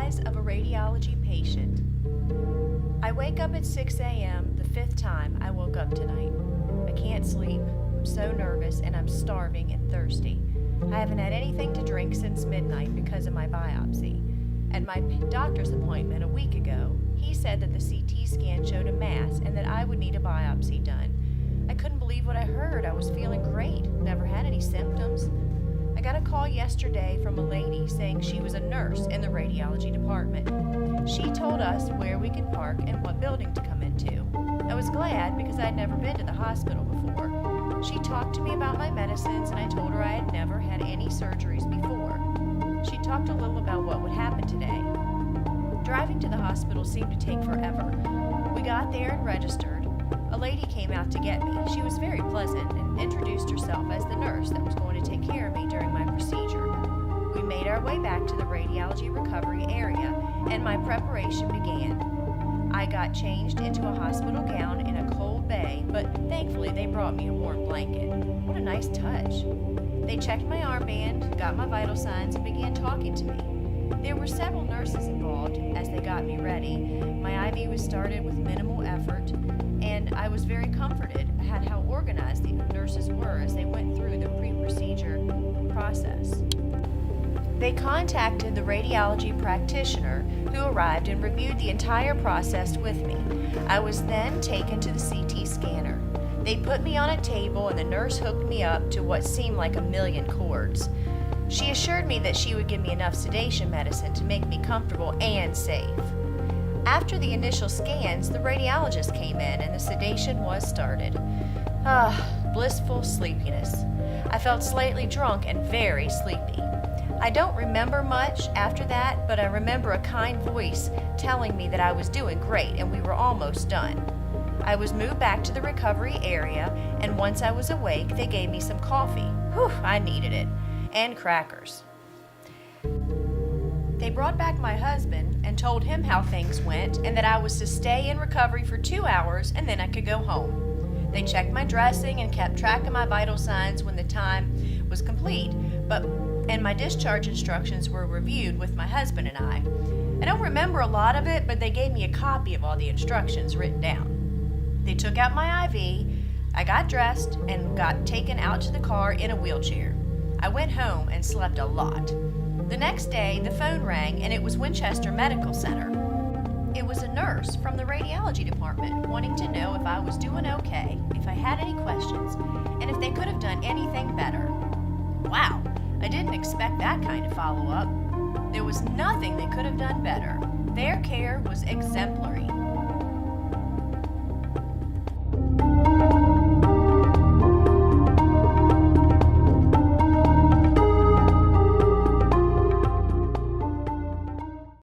Rise of a Radiology Patient. I wake up at 6 a.m. the fifth time I woke up tonight. I can't sleep. I'm so nervous and I'm starving and thirsty. I haven't had anything to drink since midnight because of my biopsy. At my doctor's appointment a week ago, he said that the CT scan showed a mass and that I would need a biopsy done. I couldn't believe what I heard. I was feeling great. Never had any symptoms. I got a call yesterday from a lady saying she was a nurse in the radiology department. She told us where we could park and what building to come into. I was glad because I'd never been to the hospital before. She talked to me about my medicines and I told her I had never had any surgeries before. She talked a little about what would happen today. Driving to the hospital seemed to take forever. We got there and registered. A lady came out to get me. She was very pleasant and introduced herself as the nurse that was going to take care of me during my procedure. We made our way back to the radiology recovery area, and my preparation began. I got changed into a hospital gown in a cold bay, but thankfully they brought me a warm blanket. What a nice touch. They checked my armband, got my vital signs, and began talking to me. There were several nurses involved as they got me ready. My IV was started with minimal effort, and I was very comforted at how organized the nurses were as they went through the pre-procedure process. They contacted the radiology practitioner who arrived and reviewed the entire process with me. I was then taken to the CT scanner. They put me on a table and the nurse hooked me up to what seemed like a million cords. She assured me that she would give me enough sedation medicine to make me comfortable and safe. After the initial scans, the radiologist came in and the sedation was started. Blissful sleepiness. I felt slightly drunk and very sleepy. I don't remember much after that, but I remember a kind voice telling me that I was doing great and we were almost done. I was moved back to the recovery area, and once I was awake, they gave me some coffee. I needed it. And crackers. They brought back my husband and told him how things went and that I was to stay in recovery for 2 hours and then I could go home. They checked my dressing and kept track of my vital signs when the time was complete, and my discharge instructions were reviewed with my husband and I. I don't remember a lot of it, but they gave me a copy of all the instructions written down. They took out my IV, I got dressed, and got taken out to the car in a wheelchair. I went home and slept a lot. The next day, the phone rang and it was Winchester Medical Center. It was a nurse from the radiology department wanting to know if I was doing okay, if I had any questions, and if they could have done anything better. Wow, I didn't expect that kind of follow-up. There was nothing they could have done better. Their care was exemplary.